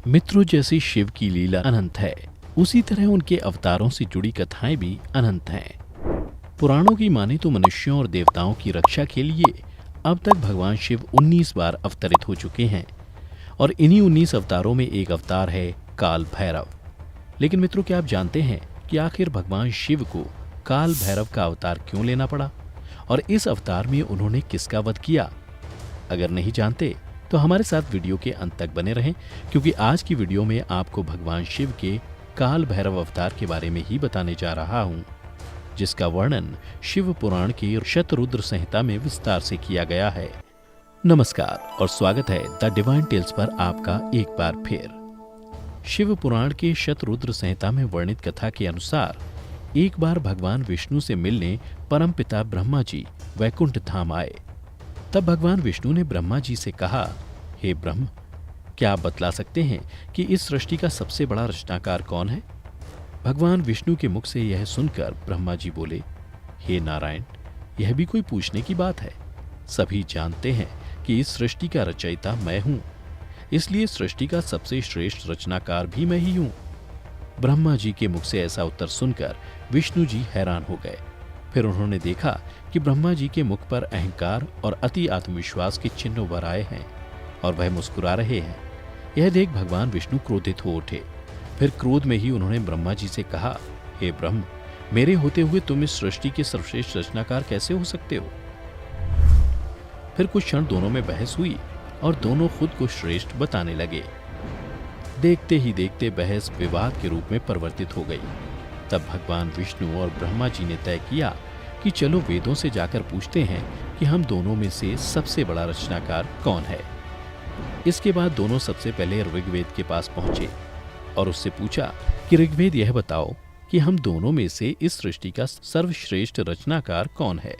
मित्रों, जैसी शिव की लीला अनंत है, उसी तरह उनके अवतारों से जुड़ी कथाएं भी अनंत हैं। पुराणों की माने तो मनुष्यों और देवताओं की रक्षा के लिए अब तक भगवान शिव 19 बार अवतरित हो चुके हैं और इन्हीं 19 अवतारों में एक अवतार है काल भैरव। लेकिन मित्रों, क्या आप जानते हैं कि आखिर भगवान शिव को काल भैरव का अवतार क्यों लेना पड़ा और इस अवतार में उन्होंने किसका वध किया? अगर नहीं जानते तो हमारे साथ वीडियो के अंत तक बने रहें, क्योंकि आज की वीडियो में आपको भगवान शिव के काल भैरव अवतार के बारे में ही बताने जा रहा हूं, जिसका वर्णन शिव पुराण की शतरुद्र संहिता में विस्तार से किया गया है। नमस्कार और स्वागत है द डिवाइन टेल्स पर आपका एक बार फिर। शिव पुराण के शतरुद्र संहिता में वर्णित कथा के अनुसार एक बार भगवान विष्णु से मिलने परमपिता ब्रह्मा जी वैकुंठ धाम आए। तब भगवान विष्णु ने ब्रह्मा जी से कहा, हे ब्रह्म, क्या आप बतला सकते हैं कि इस सृष्टि का सबसे बड़ा रचनाकार कौन है? भगवान विष्णु के मुख से यह सुनकर ब्रह्मा जी बोले, हे नारायण, यह भी कोई पूछने की बात है। सभी जानते हैं कि इस सृष्टि का रचयिता मैं हूं, इसलिए सृष्टि का सबसे श्रेष्ठ रचनाकार भी मैं ही हूं। ब्रह्मा जी के मुख से ऐसा उत्तर सुनकर विष्णु जी हैरान हो गए। फिर उन्होंने देखा कि ब्रह्मा जी के मुख पर अहंकार और अति आत्मविश्वास के चिन्ह उभर आए हैं और वह मुस्कुरा रहे हैं। यह देख भगवान विष्णु क्रोधित हो उठे। फिर क्रोध में ही उन्होंने ब्रह्मा जी से कहा, हे ब्रह्म, मेरे होते हुए तुम इस सृष्टि के सर्वश्रेष्ठ रचनाकार कैसे हो सकते हो? फिर कुछ क्षण दोनों में बहस हुई और दोनों खुद को श्रेष्ठ बताने लगे। देखते ही देखते बहस विवाद के रूप में परिवर्तित हो गई। तब भगवान विष्णु और ब्रह्मा जी ने तय किया कि चलो वेदों से जाकर पूछते हैं कि हम दोनों में से सबसे बड़ा रचनाकार कौन है। इसके बाद दोनों सबसे पहले ऋग्वेद के पास पहुंचे और उससे पूछा कि ऋग्वेद, यह बताओ कि हम दोनों में से इस सृष्टि का सर्वश्रेष्ठ रचनाकार कौन है?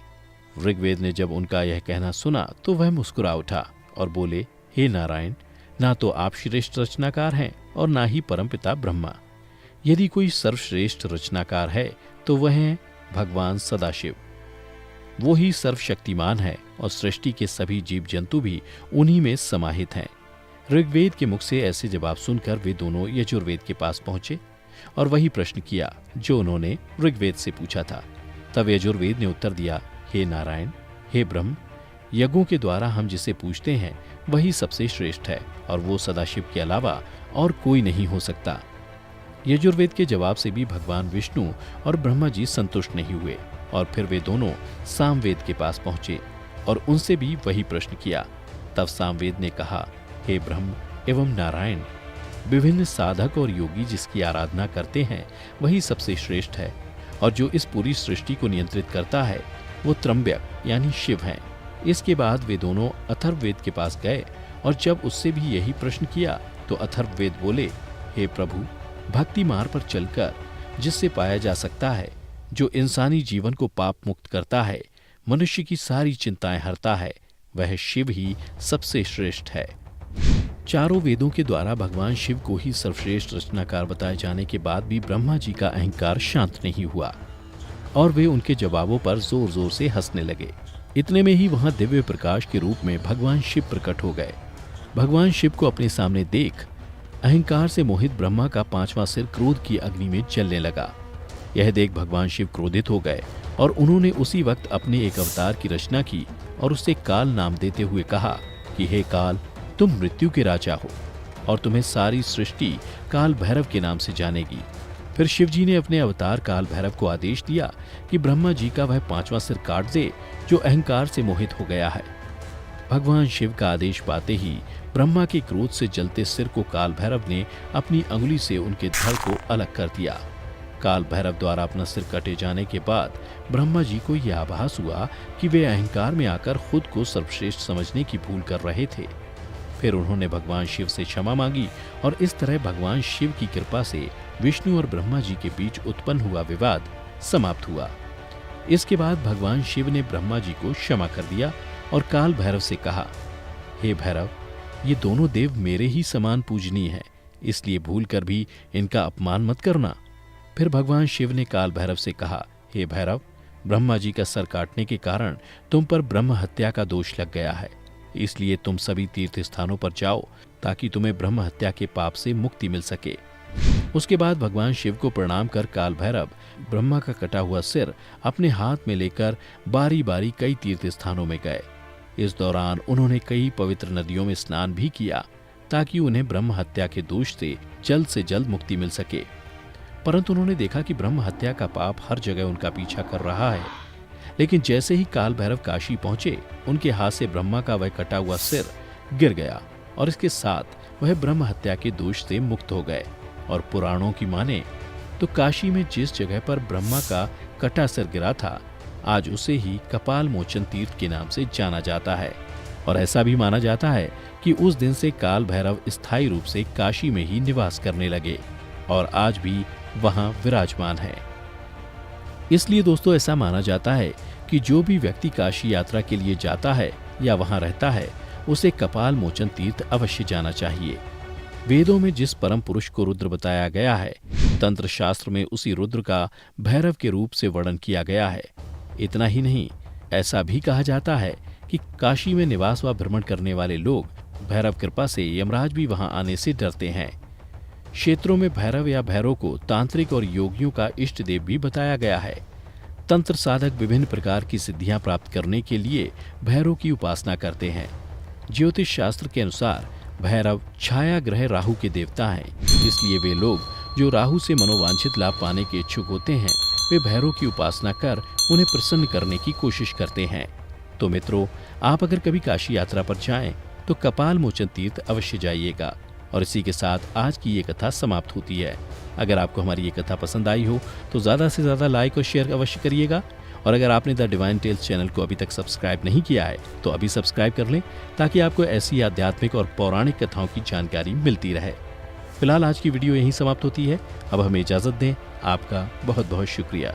ऋग्वेद ने जब उनका यह कहना सुना तो वह मुस्कुरा उठा और बोले, हे नारायण, ना तो आप श्रेष्ठ रचनाकार हैं और ना ही परमपिता ब्रह्मा। यदि कोई सर्वश्रेष्ठ रचनाकार है तो वह है भगवान सदाशिव। वो ही सर्वशक्तिमान है और सृष्टि के सभी जीव जंतु भी उन्हीं में समाहित हैं। ऋग्वेद के मुख से ऐसे जवाब सुनकर वे दोनों यजुर्वेद के पास पहुंचे और वही प्रश्न किया जो उन्होंने ऋग्वेद से पूछा था। तब यजुर्वेद ने उत्तर दिया, हे नारायण, हे ब्रह्म, यज्ञों के द्वारा हम जिसे पूछते हैं वही सबसे श्रेष्ठ है और वो सदाशिव के अलावा और कोई नहीं हो सकता। यजुर्वेद के जवाब से भी भगवान विष्णु और ब्रह्मा जी संतुष्ट नहीं हुए और फिर वे दोनों सामवेद के पास पहुंचे और उनसे भी वही प्रश्न किया। तब सामवेद ने कहा, हे ब्रह्म एवं नारायण, विभिन्न साधक और योगी जिसकी आराधना करते हैं वही सबसे श्रेष्ठ है और जो इस पूरी सृष्टि को नियंत्रित करता है वो त्र्यंबक यानी शिव हैं। इसके बाद वे दोनों अथर्ववेद के पास गए और जब उससे भी यही प्रश्न किया तो अथर्ववेद बोले, हे प्रभु, भक्ति मार्ग पर चलकर जिससे पाया जा सकता है, जो इंसानी जीवन को पाप मुक्त करता है, मनुष्य की सारी चिंताएं हरता है, वह शिव ही सबसे श्रेष्ठ है। चारों वेदों के द्वारा भगवान शिव को ही सर्वश्रेष्ठ रचनाकार बताए जाने के बाद भी ब्रह्मा जी का अहंकार शांत नहीं हुआ और वे उनके जवाबों पर जोर जोर से हंसने लगे। इतने में ही वहां दिव्य प्रकाश के रूप में भगवान शिव प्रकट हो गए। भगवान शिव को अपने सामने देख अहंकार से मोहित ब्रह्मा का 5वां सिर क्रोध की अग्नि में जलने लगा। यह देख भगवान शिव क्रोधित हो गए और उन्होंने उसी वक्त अपने एक अवतार की रचना की और उसे काल नाम देते हुए कहा कि हे काल, तुम मृत्यु के राजा हो और तुम्हें सारी सृष्टि काल भैरव के नाम से जानेगी। फिर शिव जी ने अपने अवतार काल भैरव को आदेश दिया कि ब्रह्मा जी का वह 5वां सिर काट दे जो अहंकार से मोहित हो गया है। भगवान शिव का आदेश पाते ही ब्रह्मा के क्रोध से जलते सिर को काल भैरव ने अपनी अंगुली से उनके धड़ को अलग कर दिया। काल भैरव द्वारा अपना सिर कटे जाने के बाद ब्रह्मा जी को यह आभास हुआ कि वे अहंकार में आकर खुद को सर्वश्रेष्ठ समझने की भूल कर रहे थे। फिर उन्होंने भगवान शिव से क्षमा मांगी और इस तरह भगवान शिव की कृपा से विष्णु और ब्रह्मा जी के बीच उत्पन्न हुआ विवाद समाप्त हुआ। इसके बाद भगवान शिव ने ब्रह्मा जी को क्षमा कर दिया और काल भैरव से कहा, हे भैरव, ये दोनों देव मेरे ही समान पूजनीय हैं, इसलिए भूल कर भी इनका अपमान मत करना। फिर भगवान शिव ने काल भैरव से कहा, हे भैरव, ब्रह्मा जी का सर काटने के कारण तुम पर ब्रह्म हत्या का दोष लग गया है। इसलिए तुम सभी तीर्थ स्थानों पर जाओ ताकि तुम्हें ब्रह्म हत्या के पाप से मुक्ति मिल सके। उसके बाद भगवान शिव को प्रणाम कर काल भैरव ब्रह्मा का कटा हुआ सिर अपने हाथ में लेकर बारी बारी कई तीर्थ स्थानों में गए। इस दौरान उन्होंने कई पवित्र नदियों में स्नान भी किया ताकि उन्हें ब्रह्म हत्या के दोष से जल्द मुक्ति मिल सके। परंतु उन्होंने देखा कि ब्रह्म हत्या का पाप हर जगह उनका पीछा कर रहा है। लेकिन जैसे ही काल भैरव काशी पहुंचे, उनके हाथ से ब्रह्मा का वह कटा हुआ सिर गिर गया और इसके साथ वह ब्रह्म हत्या के दोष से मुक्त हो गए। और पुराणों की माने तो काशी में जिस जगह पर ब्रह्मा का कटा सिर गिरा था, आज उसे ही कपाल मोचन तीर्थ के नाम से जाना जाता है। और ऐसा भी माना जाता है कि उस दिन से काल भैरव स्थायी रूप से काशी में ही निवास करने लगे और आज भी वहां विराजमान है। इसलिए दोस्तों, ऐसा माना जाता है कि जो भी व्यक्ति काशी यात्रा के लिए जाता है या वहां रहता है, उसे कपाल मोचन तीर्थ अवश्य जाना चाहिए। वेदों में जिस परम पुरुष को रुद्र बताया गया है, तंत्र शास्त्र में उसी रुद्र का भैरव के रूप से वर्णन किया गया है। इतना ही नहीं, ऐसा भी कहा जाता है कि काशी में निवास व भ्रमण करने वाले लोग भैरव कृपा से यमराज भी वहां आने से डरते हैं। क्षेत्रों में भैरव या भैरव को तांत्रिक और योगियों का इष्ट देव भी बताया गया है। तंत्र साधक विभिन्न प्रकार की सिद्धियां प्राप्त करने के लिए भैरव की उपासना करते हैं। ज्योतिष शास्त्र के अनुसार भैरव छाया ग्रह राहु के देवता हैं, इसलिए वे लोग जो राहु से मनोवांछित लाभ पाने के इच्छुक होते हैं, वे भैरव की उपासना कर उन्हें प्रसन्न करने की कोशिश करते हैं। तो मित्रों, आप अगर कभी काशी यात्रा पर जाएं तो कपाल मोचन तीर्थ अवश्य जाइएगा। और इसी के साथ आज की ये कथा समाप्त होती है। अगर आपको हमारी ये कथा पसंद आई हो तो ज़्यादा से ज़्यादा लाइक और शेयर अवश्य करिएगा। और अगर आपने द डिवाइन टेल्स चैनल को अभी तक सब्सक्राइब नहीं किया है तो अभी सब्सक्राइब कर लें, ताकि आपको ऐसी आध्यात्मिक और पौराणिक कथाओं की जानकारी मिलती रहे। फिलहाल आज की वीडियो यहीं समाप्त होती है। अब हमें इजाज़त दें। आपका बहुत बहुत शुक्रिया।